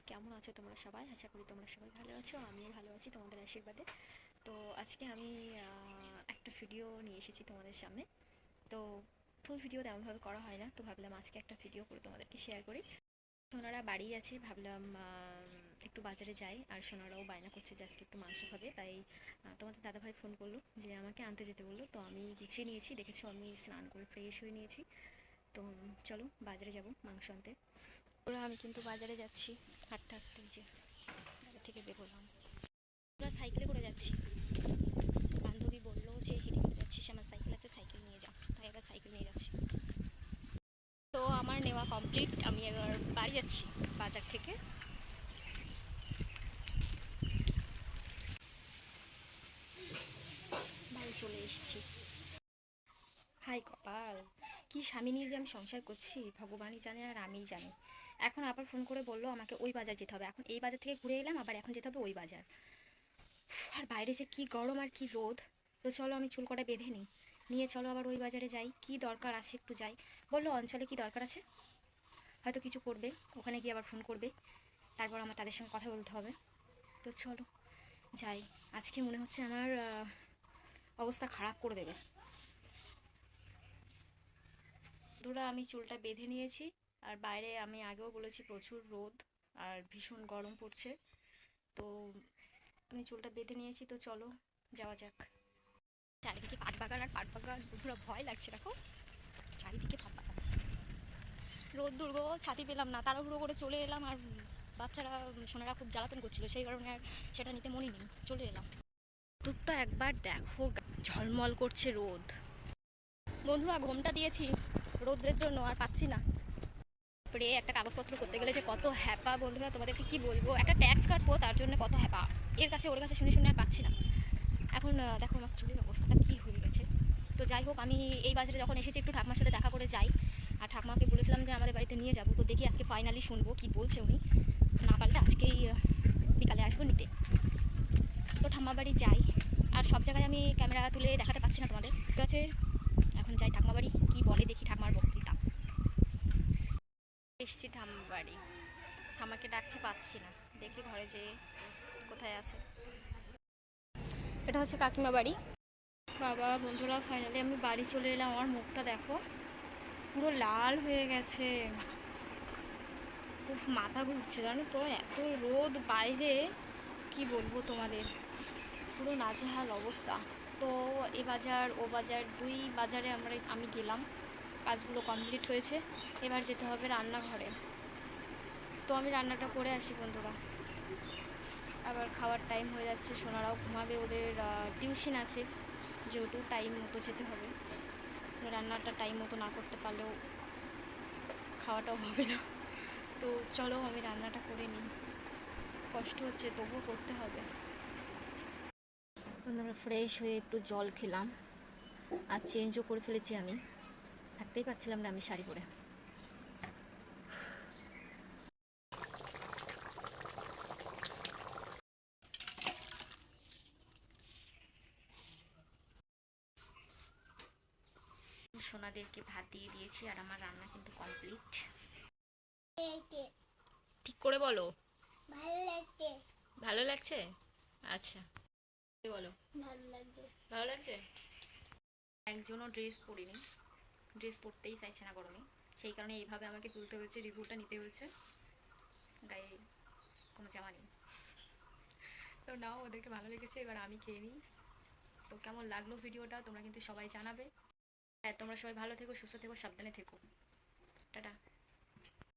কেমন আছো তোমরা সবাই? আশা করি তোমরা সবাই ভালো আছো, আমিও ভালো আছি তোমাদের আশীর্বাদে। তো আজকে আমি একটা ভিডিও নিয়ে এসেছি তোমাদের সামনে। তো ফুল ভিডিও তেমনভাবে করা হয় না, তো ভাবলাম আজকে একটা ভিডিও করে তোমাদেরকে শেয়ার করি। সোনারা বাড়ি আছে, ভাবলাম একটু বাজারে যাই, আর সোনারাও বায়না করছে যে আজকে একটু মাংস খাবে, তাই তোমাদের দাদাভাই ফোন করলো যে আমাকে আনতে যেতে বললো। তো আমি গুছিয়ে নিয়েছি, দেখেছো আমি স্নান করে ফ্রেশ হয়ে নিয়েছি। তো চলো বাজারে যাব মাংস আনতে। ওরা আমি কিন্তু বাজারে যাচ্ছি, হাঁটতে হাঁটতে যে বাজার থেকে বেরোলাম। ওরা সাইকেলে করে যাচ্ছি, বান্ধবী বললো যে হেঁটে করে যাচ্ছিস, আমার সাইকেল আছে, সাইকেল নিয়ে যাও, তাই এবার সাইকেল নিয়ে যাচ্ছি। তো আমার নেওয়া কমপ্লিট, আমি এবার বাড়ি যাচ্ছি বাজার থেকে। বাড়ি চলে এসেছি। হাই কপাল, কি স্বামী নিয়ে যে আমি সংসার করছি ভগবানই জানে আর আমিই জানি। এখন আবার ফোন করে বললো আমাকে ওই বাজার যেতে হবে, এখন এই বাজার থেকে ঘুরে এলাম, আবার এখন যেতে হবে ওই বাজার। আর বাইরে যে কি গরম আর কি রোদ। তো চলো আমি চুল কটা বেঁধে নিই, নিয়ে চলো আবার ওই বাজারে যাই, কি দরকার আছে একটু যাই। বললো অঞ্চলে কি দরকার আছে, হয়তো কিছু করবে, ওখানে গিয়ে আবার ফোন করবে, তারপর আমার তাদের সঙ্গে কথা বলতে হবে। তো চলো যাই, আজকে মনে হচ্ছে আমার অবস্থা খারাপ করে দেবে। ধরো আমি চুলটা বেঁধে নিয়েছি, আর বাইরে আমি আগেও বলেছি প্রচুর রোদ আর ভীষণ গরম পড়ছে। তো আমি চুলটা বেঁধে নিয়েছি, তো চলো যাওয়া যাক। চারিদিকে পাট বাগান আর পাট বাগান, পুরো ভয় লাগছে, দেখো চারিদিকে পাট বাগান। রোদ দুর্গ, ছাতি পেলাম না, তাড়াহুড়ো করে চলে এলাম, আর বাচ্চারা সোনারা খুব জ্বালাতন করছিল, সেই কারণে আর সেটা নিতে মনে নেই, চলে এলাম। দুধটা একবার দেখো, ঝলমল করছে রোদ। বন্ধুরা ঘোমটা দিয়েছি রোদ্রের জন্য, আর পাচ্ছি না। তারপরে একটা কাগজপত্র করতে গেলে যে কত হ্যাপা বন্ধুরা, তোমাদেরকে কি বলবো, একটা ট্যাক্স কাটবো তার জন্য কত হ্যাপা, এর কাছে ওর কাছে শুনে শুনে আর পাচ্ছি না। এখন দেখো আমার চুলের অবস্থাটা কী হয়ে গেছে। তো যাই হোক, আমি এই বাজারে যখন এসেছি একটু ঠাকুমার সাথে দেখা করে যাই, আর ঠাকুমাকে বলেছিলাম যে আমাদের বাড়িতে নিয়ে যাবো। তো দেখি আজকে ফাইনালি শুনবো কি বলছে উনি, না পারলে আজকেই বিকালে আসবো নিতে। তো ঠাম্মা বাড়ি যাই, আর সব জায়গায় আমি ক্যামেরা তুলে দেখাতে পাচ্ছি না তোমাদের, ঠিক আছে। এখন যাই ঠাকুমা বাড়ি, কী বলে দেখি ঠাকুমার বক্তৃতা। এসছি ঠাম্মা বাড়ি, ঠাম্মাকে ডাকছি পাচ্ছি না, দেখি ঘরে যেয়ে কোথায় আছে। এটা হচ্ছে কাকিমা বাড়ি। বাবা বন্ধুরা ফাইনালি আমি বাড়ি চলে এলাম, আমার মুখটা দেখো পুরো লাল হয়ে গেছে, উফ মাথা ঘুরছে জানো তো, এত রোদ বাইরে, কি বলবো তোমাদের, পুরো নাজেহাল অবস্থা। তো এ বাজার ও বাজার দুই বাজারে আমি গেলাম, কাজগুলো কমপ্লিট হয়েছে, এবার যেতে হবে রান্নাঘরে। তো আমি রান্নাটা করে আসি বন্ধুরা, আবার খাওয়ার টাইম হয়ে যাচ্ছে, সোনারাও ঘুমাবে, ওদের টিউশন আছে, যেহেতু টাইম মতো যেতে হবে। রান্নাটা টাইম মতো না করতে পারলেও খাওয়াটাও হবে না। তো চলো আমি রান্নাটা করে নিই, কষ্ট হচ্ছে তবুও করতে হবে। বন্ধুরা ফ্রেশ হয়ে একটু জল খেলাম, আর চেঞ্জও করে ফেলেছি, আমি থাকতেই পারছিলাম না আমি শাড়ি পরে। সোনাদেরকে ভাত দিয়ে দিয়েছি, আর আমার রান্না কিন্তু কমপ্লিট। ঠিক করে বলো। ভালো লাগছে। ভালো লাগছে, আচ্ছা বলো। ভালো লাগছে। ভালো লাগছে। একজনও ড্রেস পরিনি, ড্রেস পরতেই চাইছে না গরমে, সেই কারণে এইভাবে আমাকে তুলতে হয়েছে, রিভিউটা নিতে হয়েছে, গায়ে কোনো জামা নেই। তো নাও, ওদেরকে ভালো লেগেছে, এবার আমি খেয়ে নিই। তো কেমন লাগলো ভিডিওটা তোমরা কিন্তু সবাই জানাবে। হ্যাঁ তোমরা সবাই ভালো থেকো, সুস্থ থেকো, সাবধানে থেকো, টাটা।